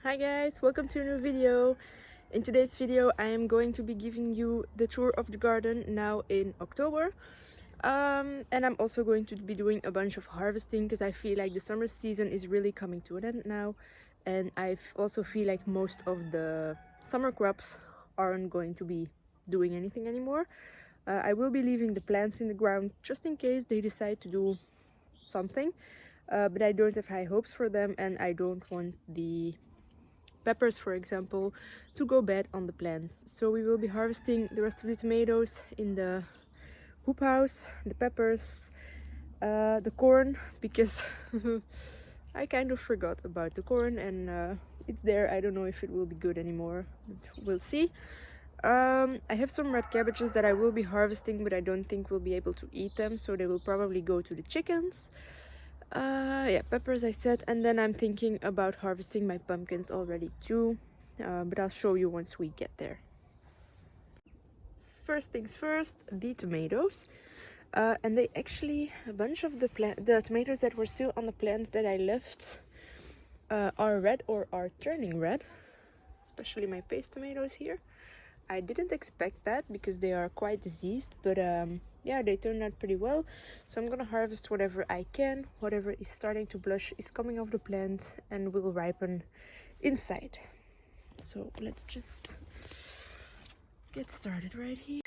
Hi guys, welcome to a new video. In today's video I am going to be giving you the tour of the garden now in October. And I'm also going to be doing a bunch of harvesting because I feel like the summer season is really coming to an end now, and I also feel like most of the summer crops aren't going to be doing anything anymore. I will be leaving the plants in the ground just in case they decide to do something, but I don't have high hopes for them, and I don't want the peppers, for example, to go bad on the plants. So we will be harvesting the rest of the tomatoes in the hoop house, the peppers, the corn, because I kind of forgot about the corn, and it's there. I don't know if it will be good anymore, but we'll see. I have some red cabbages that I will be harvesting, but I don't think we'll be able to eat them, so they will probably go to the chickens. Yeah, peppers I said, and then I'm thinking about harvesting my pumpkins already too, but I'll show you once we get there. First things first, the tomatoes. And they actually, a bunch of the tomatoes that were still on the plants that I left are red or are turning red, especially my paste tomatoes here. I didn't expect that because they are quite diseased, but yeah, they turned out pretty well. So I'm gonna harvest whatever I can. Whatever is starting to blush is coming off the plant and will ripen inside. So let's just get started right here.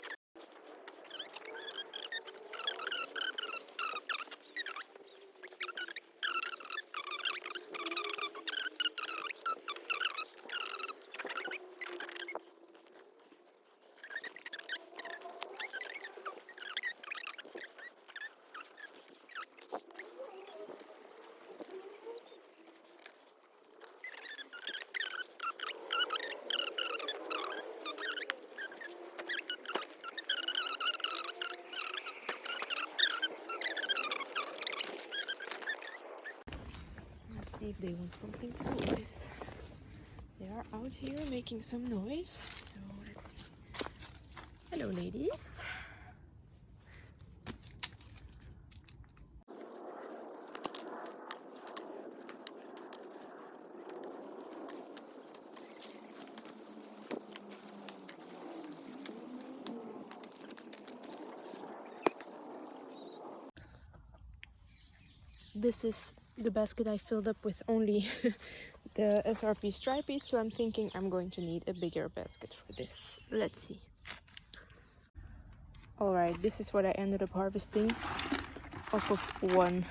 Let's see if they want something to do with this. They are out here making some noise, so let's see. Hello, ladies. This is the basket I filled up with only the SRP stripey, so I'm thinking I'm going to need a bigger basket for this. Let's see. Alright, this is what I ended up harvesting off of one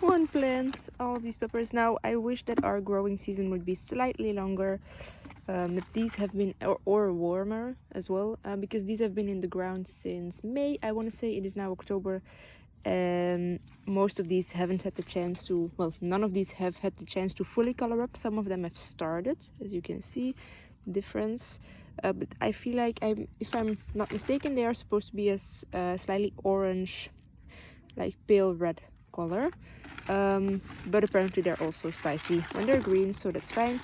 one plant, all these peppers. Now I wish that our growing season would be slightly longer, but these have been or warmer as well, because these have been in the ground since May. I want to say it is now October, and most of these haven't had the chance to, well, none of these have had the chance to fully color up. Some of them have started, as you can see, difference. But I feel like, if I'm not mistaken, they are supposed to be a slightly orange, like pale red color, but apparently they're also spicy when they're green, so that's fine.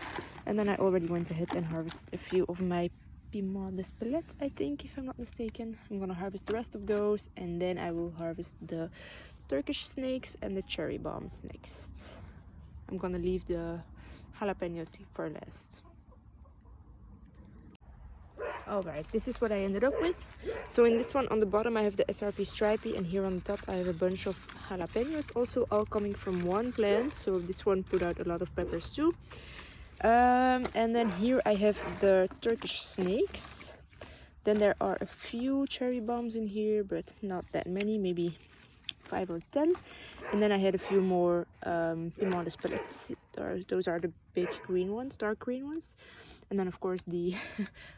And then I already went ahead and harvested a few of my Piment d'Espelette, I think, if I'm not mistaken. I'm gonna harvest the rest of those, and then I will harvest the Turkish snakes and the cherry bombs next. I'm gonna leave the jalapenos for last. Alright, this is what I ended up with. So in this one, on the bottom I have the SRP stripey, and here on the top I have a bunch of jalapenos, also all coming from one plant, so this one put out a lot of peppers too. And then here I have the Turkish snakes. Then there are a few cherry bombs in here, but not that many, maybe 5 or 10. And then I had a few more Piment d'Espelette. Those are the big green ones, dark green ones. And then of course the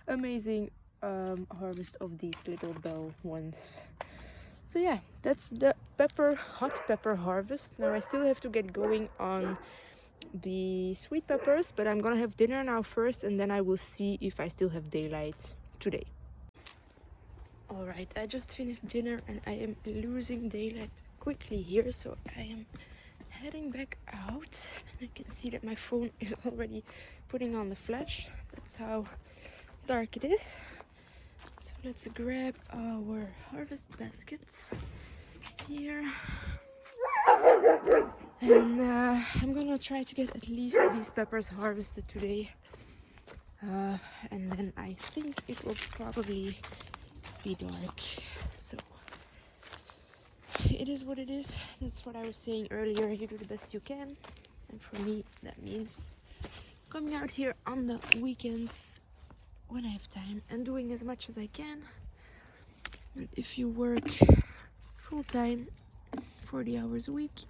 amazing harvest of these little bell ones. So yeah, that's the hot pepper harvest. Now I still have to get going on the sweet peppers, but I'm gonna have dinner now first, and then I will see if I still have daylight today. Alright, I just finished dinner and I am losing daylight quickly here, so I am heading back out. I can see that my phone is already putting on the flash. That's how dark it is. So let's grab our harvest baskets here. And I'm gonna try to get at least these peppers harvested today. And then I think it will probably be dark. So it is what it is. That's what I was saying earlier. You do the best you can. And for me, that means coming out here on the weekends when I have time and doing as much as I can. And if you work full time, 40 hours a week,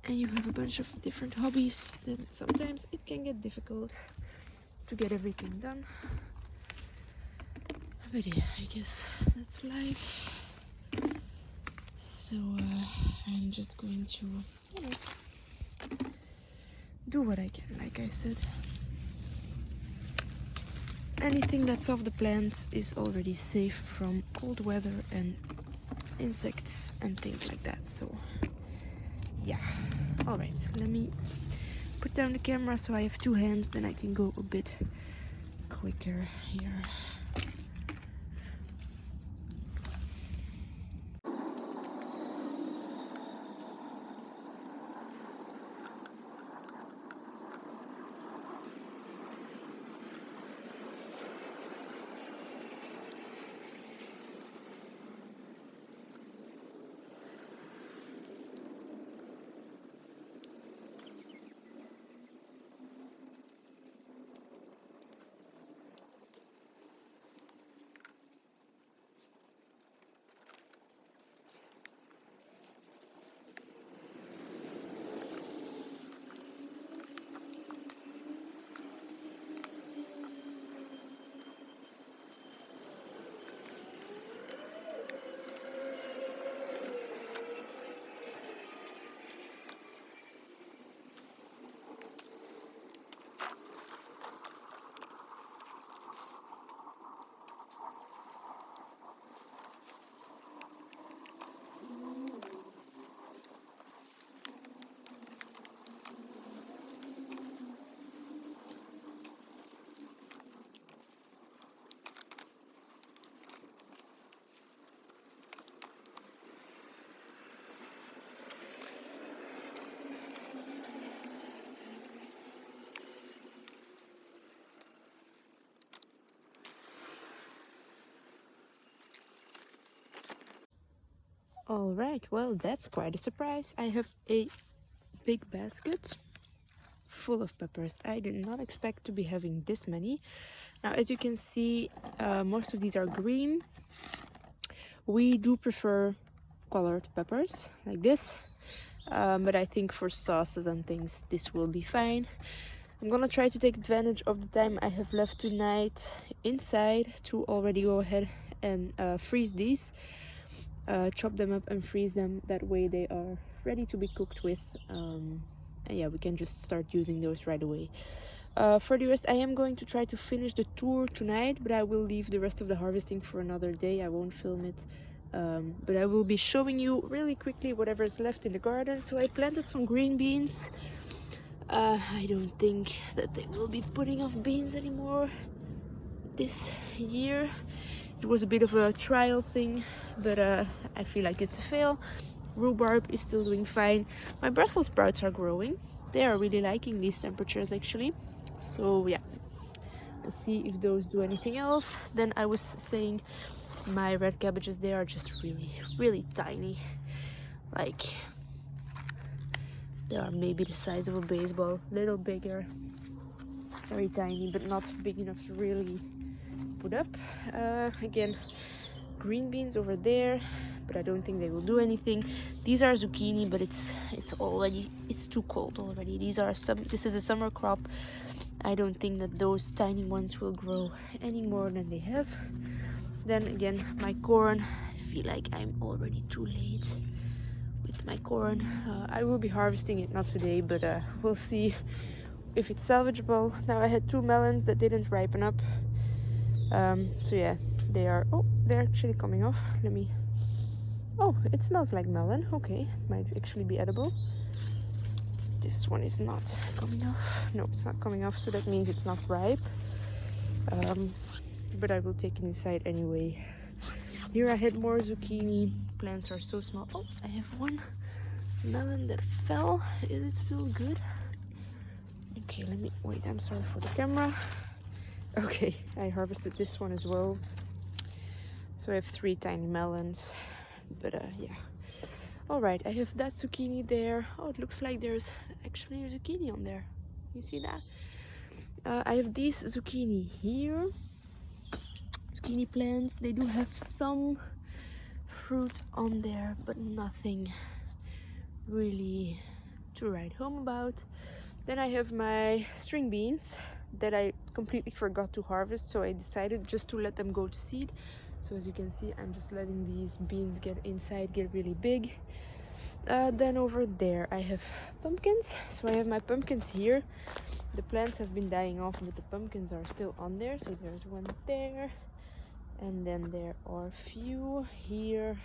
and you have a bunch of different hobbies, then sometimes it can get difficult to get everything done. But yeah, I guess that's life. So I'm just going to, do what I can, like I said. Anything that's off the plant is already safe from cold weather and insects and things like that. So yeah. Alright, let me put down the camera so I have two hands, then I can go a bit quicker here. Alright, well, that's quite a surprise. I have a big basket full of peppers. I did not expect to be having this many. Now, as you can see, most of these are green. We do prefer colored peppers like this, but I think for sauces and things this will be fine. I'm gonna try to take advantage of the time I have left tonight inside to already go ahead and freeze these. Chop them up and freeze them, that way they are ready to be cooked with, and yeah, we can just start using those right away. For the rest, I am going to try to finish the tour tonight, but I will leave the rest of the harvesting for another day. I won't film it, but I will be showing you really quickly whatever is left in the garden. So I planted some green beans. I don't think that they will be putting off beans anymore this year. It was a bit of a trial thing, but I feel like it's a fail. Rhubarb is still doing fine. My Brussels sprouts are growing. They are really liking these temperatures actually. So yeah, let's see if those do anything else. Then I was saying my red cabbages, they are just really tiny. Like, they are maybe the size of a baseball, little bigger, very tiny, but not big enough to really put up. Again, green beans over there, but I don't think they will do anything. These are zucchini, but it's too cold already. This is a summer crop. I don't think that those tiny ones will grow any more than they have. Then again, my corn, I feel like I'm already too late with my corn. I will be harvesting it, not today, but we'll see if it's salvageable. Now I had 2 melons that didn't ripen up. So yeah, they're actually coming off. Oh, it smells like melon. Okay, might actually be edible. This one is not coming off. No, it's not coming off, so that means it's not ripe. But I will take it inside anyway. Here I had more zucchini. Plants are so small. Oh, I have one melon that fell. Is it still good? Okay, let me wait. I'm sorry for the camera. Okay, I harvested this one as well. So I have 3 tiny melons, but yeah. All right, I have that zucchini there. Oh, it looks like there's actually a zucchini on there. You see that? I have these zucchini here. Zucchini plants. They do have some fruit on there, but nothing really to write home about. Then I have my string beans that I completely forgot to harvest, so I decided just to let them go to seed. So as you can see, I'm just letting these beans get inside, get really big. Then over there I have pumpkins. So I have my pumpkins here. The plants have been dying off, but the pumpkins are still on there. So there's one there, and then there are a few here.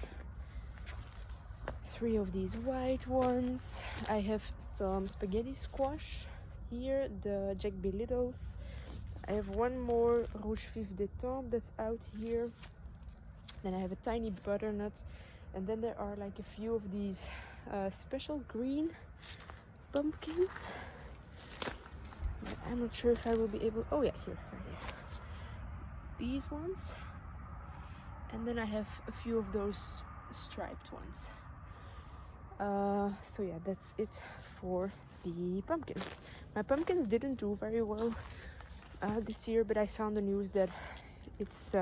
3 of these white ones. I have some spaghetti squash here, the Jack B. Littles. I have one more Rouge Vif de Tempe that's out here. Then I have a tiny butternut, and then there are like a few of these special green pumpkins. I'm not sure if I will be able. Oh yeah, here, right there. These ones, and then I have a few of those striped ones. So yeah, that's it for the pumpkins. My pumpkins didn't do very well this year, but I saw on the news that it's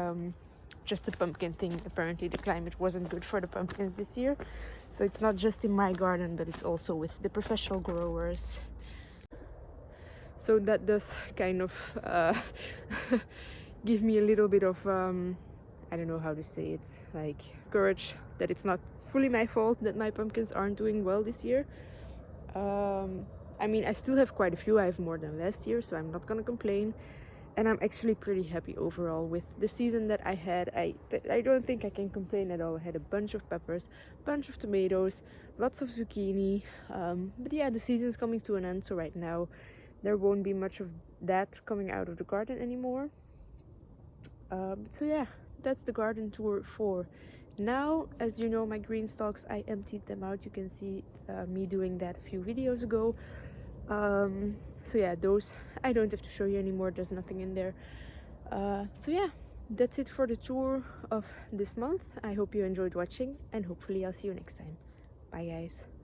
just a pumpkin thing. Apparently the climate wasn't good for the pumpkins this year, so it's not just in my garden, but it's also with the professional growers. So that does kind of give me a little bit of I don't know how to say it, like courage that it's not fully my fault that my pumpkins aren't doing well this year. I mean, I still have quite a few. I have more than last year, so I'm not gonna complain, and I'm actually pretty happy overall with the season that I had. I don't think I can complain at all. I had a bunch of peppers, bunch of tomatoes, lots of zucchini, but yeah, the season's coming to an end, so right now there won't be much of that coming out of the garden anymore. So yeah, that's the garden tour for now. As you know, my green stalks, I emptied them out. You can see me doing that a few videos ago. So yeah, those I don't have to show you anymore. There's nothing in there. So yeah, that's it for the tour of this month. I hope you enjoyed watching, and hopefully I'll see you next time. Bye guys.